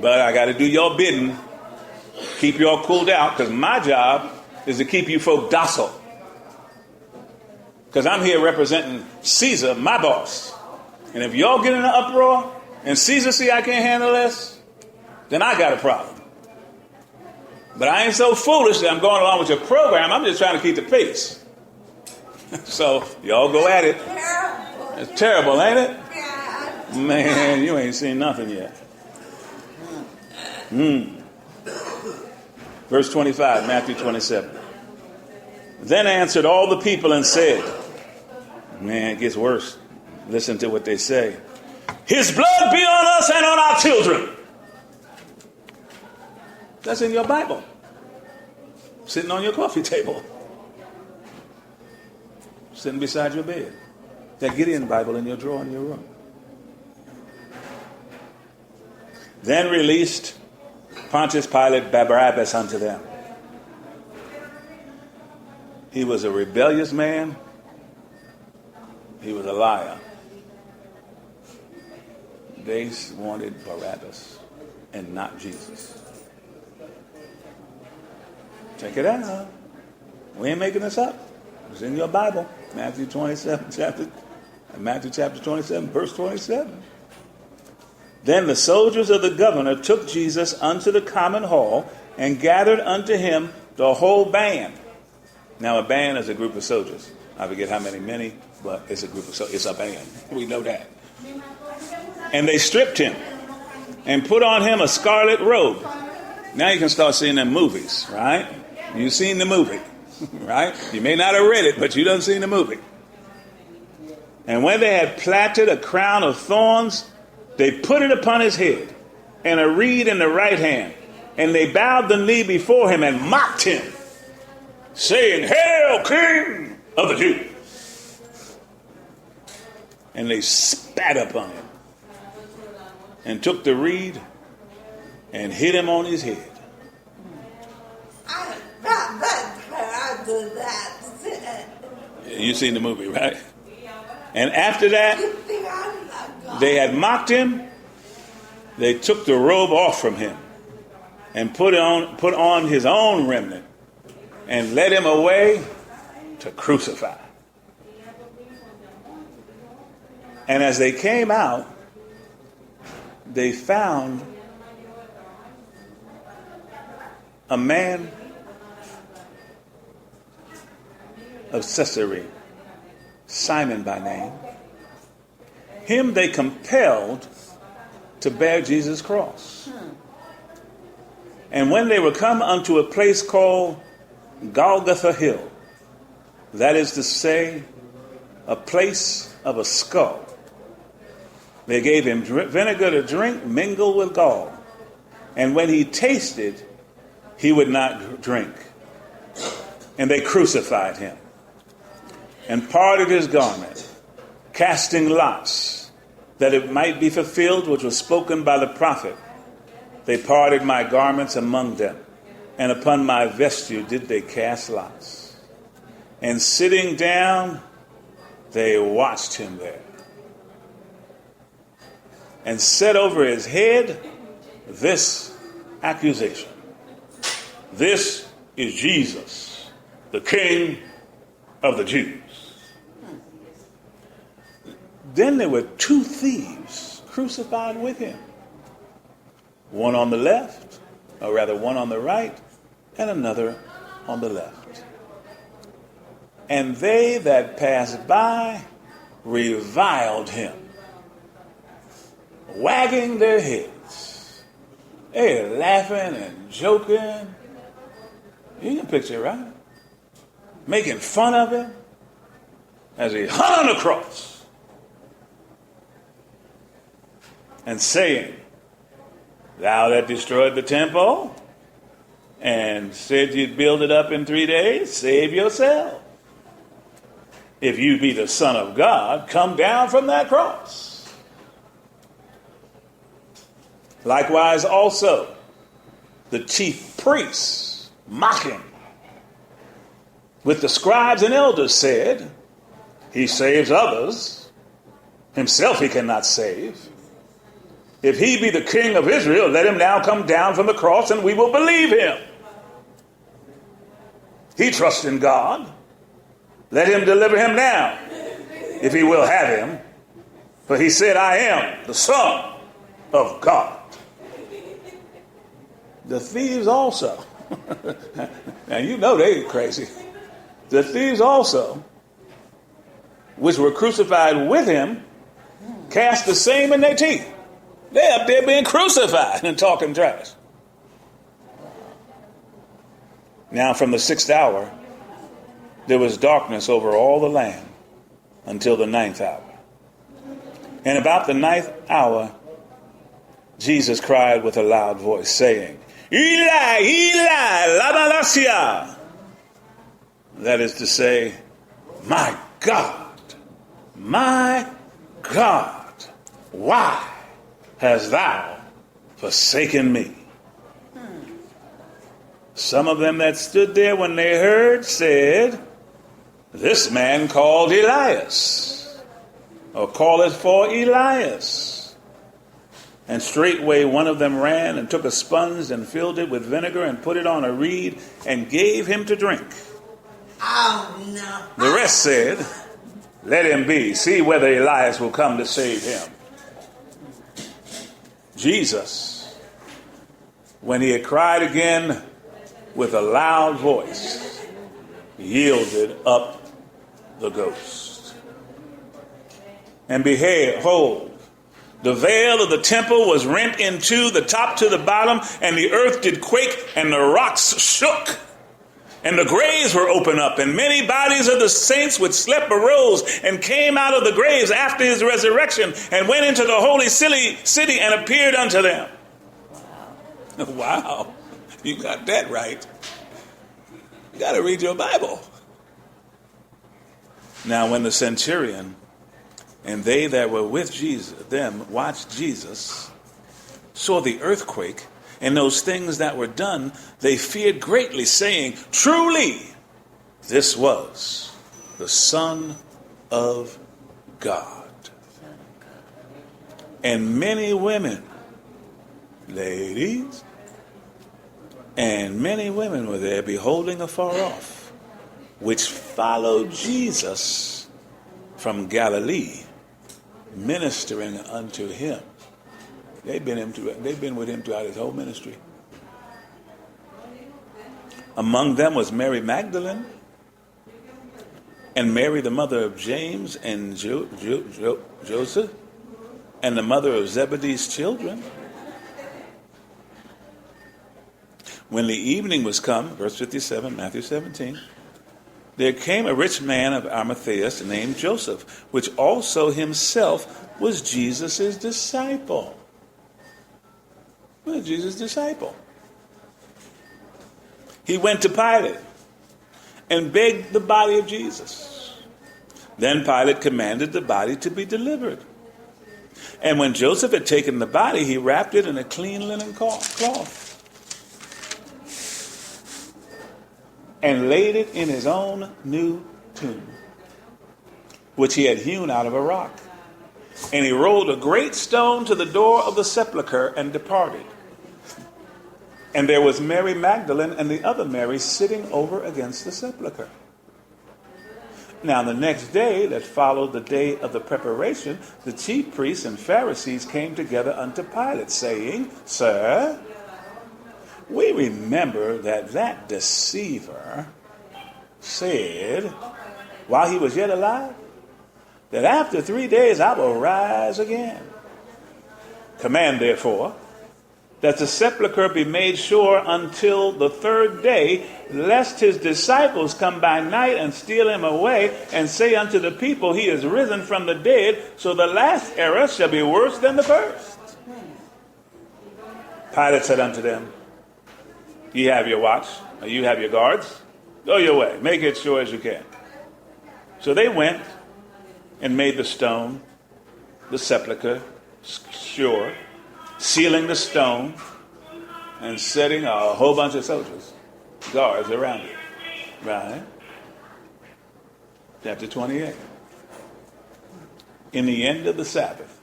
But I got to do your bidding. Keep y'all cooled out, because my job is to keep you folk docile. Because I'm here representing Caesar, my boss. And if y'all get in an uproar and Caesar see I can't handle this, then I got a problem. But I ain't so foolish that I'm going along with your program. I'm just trying to keep the peace. So y'all go at it. It's terrible, ain't it? Man, you ain't seen nothing yet. Verse 25, Matthew 27. Then answered all the people and said, man, it gets worse. Listen to what they say. His blood be on us and on our children. That's in your Bible. Sitting on your coffee table. Sitting beside your bed. That Gideon Bible in your drawer in your room. Then released Pontius Pilate Barabbas unto them. He was a rebellious man. He was a liar. They wanted Barabbas and not Jesus. Check it out. We ain't making this up. It's in your Bible. Matthew chapter 27, verse 27. Then the soldiers of the governor took Jesus unto the common hall and gathered unto him the whole band. Now a band is a group of soldiers. I forget how many, but it's a group of soldiers. It's a band. We know that. And they stripped him and put on him a scarlet robe. Now you can start seeing them movies, right? You've seen the movie, right? You may not have read it, but you done seen the movie. And when they had plaited a crown of thorns, they put it upon his head, and a reed in the right hand. And they bowed the knee before him and mocked him, saying, Hail, King of the Jews! And they spat upon him, and took the reed, and hit him on his head. You've seen the movie, right? And after that, they had mocked him. They took the robe off from him and put on his own remnant and led him away to crucify. And as they came out, they found a man of Caesarea, Simon by name. Him they compelled to bear Jesus' cross. And when they were come unto a place called Golgotha Hill, that is to say, a place of a skull, they gave him vinegar to drink mingled with gall. And when he tasted, he would not drink. And they crucified him and parted his garment, casting lots, that it might be fulfilled which was spoken by the prophet. They parted my garments among them, and upon my vesture did they cast lots. And sitting down, they watched him there, and set over his head this accusation. This is Jesus, the King of the Jews. Then there were two thieves crucified with him. One on the left, or rather one on the right, and another on the left. And they that passed by reviled him, wagging their heads. They're laughing and joking. You can picture it, right? Making fun of him as he hung on the cross. And saying, Thou that destroyed the temple and said you'd build it up in 3 days, save yourself. If you be the Son of God, come down from that cross. Likewise also, the chief priests, mocking, with the scribes and elders said, He saves others, himself he cannot save. If he be the king of Israel, let him now come down from the cross and we will believe him. He trusts in God. Let him deliver him now, if he will have him. For he said, I am the Son of God. The thieves also. Now you know they crazy. The thieves also, which were crucified with him, cast the same in their teeth. They up there being crucified and talking trash. Now from the 6th hour, there was darkness over all the land until the 9th hour. And about the 9th hour, Jesus cried with a loud voice, saying, Eli, Eli, lama sabachthani. That is to say, my God, why hast thou forsaken me? Some of them that stood there when they heard said, this man called Elias, or calleth for Elias. And straightway one of them ran and took a sponge and filled it with vinegar and put it on a reed and gave him to drink. Oh, no. The rest said, let him be. See whether Elias will come to save him. Jesus, when he had cried again with a loud voice, yielded up the ghost. And behold, the veil of the temple was rent in two, the top to the bottom, and the earth did quake, and the rocks shook. And the graves were opened up, and many bodies of the saints which slept arose and came out of the graves after his resurrection, and went into the holy city and appeared unto them. Wow, you got that right. You got to read your Bible. Now when the centurion and they that were with Jesus, them watched Jesus, saw the earthquake and those things that were done, they feared greatly, saying, truly, this was the Son of God. And many women, ladies, and many women were there beholding afar off, which followed Jesus from Galilee, ministering unto him. They've been with him throughout his whole ministry. Among them was Mary Magdalene, and Mary the mother of James and Joseph, and the mother of Zebedee's children. When the evening was come, verse 57, Matthew 17, there came a rich man of Arimathea named Joseph, which also himself was Jesus' disciple. Well, Jesus' disciple. He went to Pilate and begged the body of Jesus. Then Pilate commanded the body to be delivered. And when Joseph had taken the body, he wrapped it in a clean linen cloth and laid it in his own new tomb, which he had hewn out of a rock. And he rolled a great stone to the door of the sepulchre and departed. And there was Mary Magdalene and the other Mary sitting over against the sepulchre. Now the next day that followed the day of the preparation, the chief priests and Pharisees came together unto Pilate, saying, Sir, we remember that deceiver said, while he was yet alive, that after 3 days I will rise again. Command, therefore, that the sepulchre be made sure until the 3rd day, lest his disciples come by night and steal him away, and say unto the people, he is risen from the dead, so the last error shall be worse than the first. Pilate said unto them, ye have your watch, or you have your guards, go your way, make it sure as you can. So they went and made the stone, the sepulchre, sure, sealing the stone and setting a whole bunch of soldiers, guards around it. Right? Chapter 28. In the end of the Sabbath,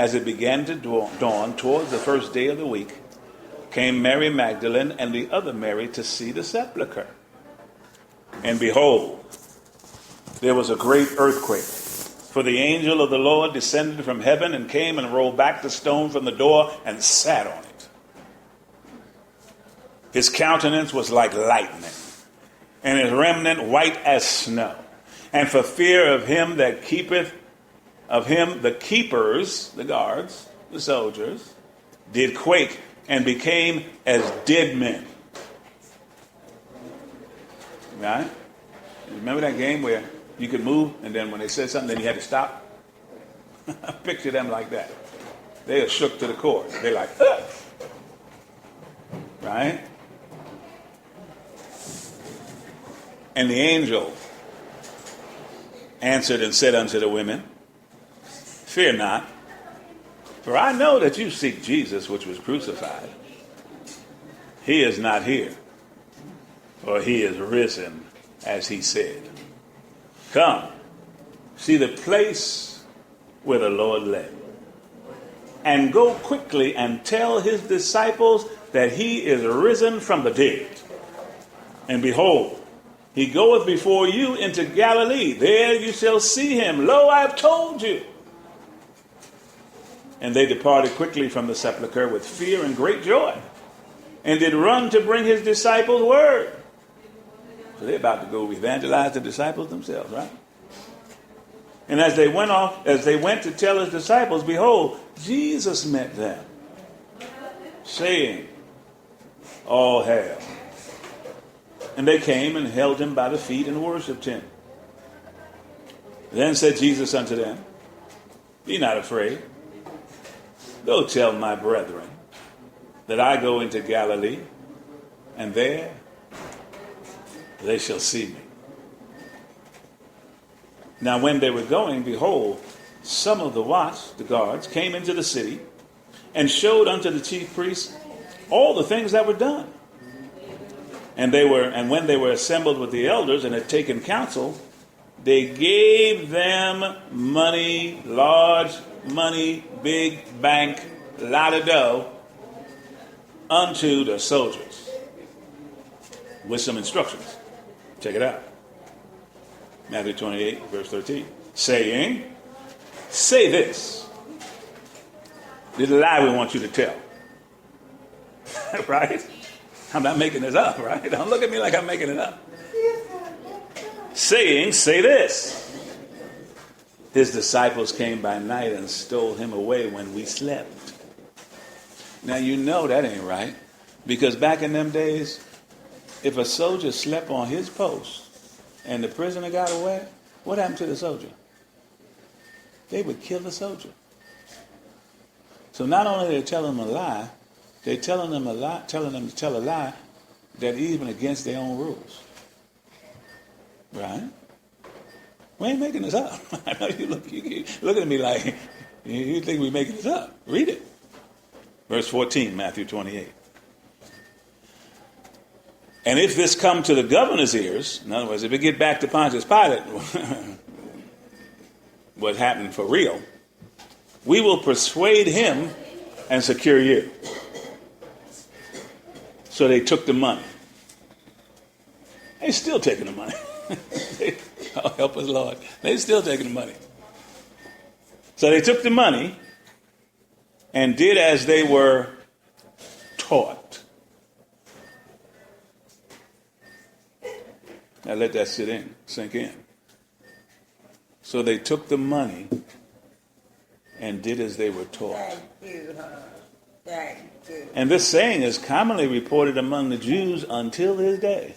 as it began to dawn towards the first day of the week, came Mary Magdalene and the other Mary to see the sepulchre. And behold, there was a great earthquake, for the angel of the Lord descended from heaven and came and rolled back the stone from the door and sat on it. His countenance was like lightning, and his remnant white as snow. And for fear of him that keepeth, of him the keepers, the guards, the soldiers, did quake and became as dead men. Right? Remember that game where you could move, and then when they said something, then you had to stop? Picture them like that. They are shook to the core. They're like, ugh! Right? And the angel answered and said unto the women, fear not, for I know that you seek Jesus, which was crucified. He is not here, for he is risen, as he said. Come, see the place where the Lord lay, and go quickly and tell his disciples that he is risen from the dead. And behold, he goeth before you into Galilee. There you shall see him. Lo, I have told you. And they departed quickly from the sepulchre with fear and great joy, and did run to bring his disciples word. So they're about to go evangelize the disciples themselves, right? And as they went to tell his disciples, behold, Jesus met them, saying, all hail. And they came and held him by the feet and worshipped him. Then said Jesus unto them, be not afraid. Go tell my brethren that I go into Galilee, and there they shall see me. Now when they were going, behold, some of the watch, the guards, came into the city and showed unto the chief priests all the things that were done. And when they were assembled with the elders and had taken counsel, they gave them money, large money, big bank, lot of dough, unto the soldiers, with some instructions. Check it out. Matthew 28, verse 13. Saying, say this. This is a lie we want you to tell. Right? I'm not making this up, right? Don't look at me like I'm making it up. Saying, say this. His disciples came by night and stole him away when we slept. Now you know that ain't right. Because back in them days, if a soldier slept on his post and the prisoner got away, what happened to the soldier? They would kill the soldier. So not only are they telling them a lie, they're telling them to tell a lie that even against their own rules. Right? We ain't making this up. I know you look at me like you think we're making this up. Read it. Verse 14, Matthew 28. And if this come to the governor's ears, in other words, if it get back to Pontius Pilate, what happened for real, we will persuade him and secure you. So they took the money. They're still taking the money. Oh, help us, Lord. They're still taking the money. So they took the money and did as they were taught. Now let that sink in. So they took the money and did as they were taught. Thank you, thank you. And this saying is commonly reported among the Jews until this day.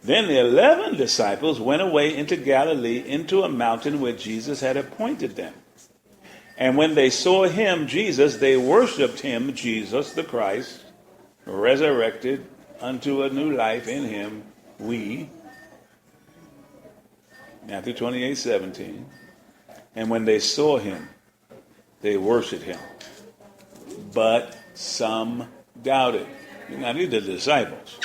Then the 11 disciples went away into Galilee, into a mountain where Jesus had appointed them. And when they saw him, Jesus, they worshipped him, Jesus the Christ, resurrected unto a new life in him, we. Matthew 28:17. And when they saw him, they worshipped him. But some doubted. Now these are the disciples.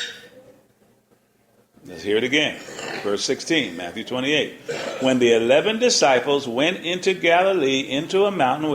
Let's hear it again. Verse 16, Matthew 28. When the 11 disciples went into Galilee, into a mountain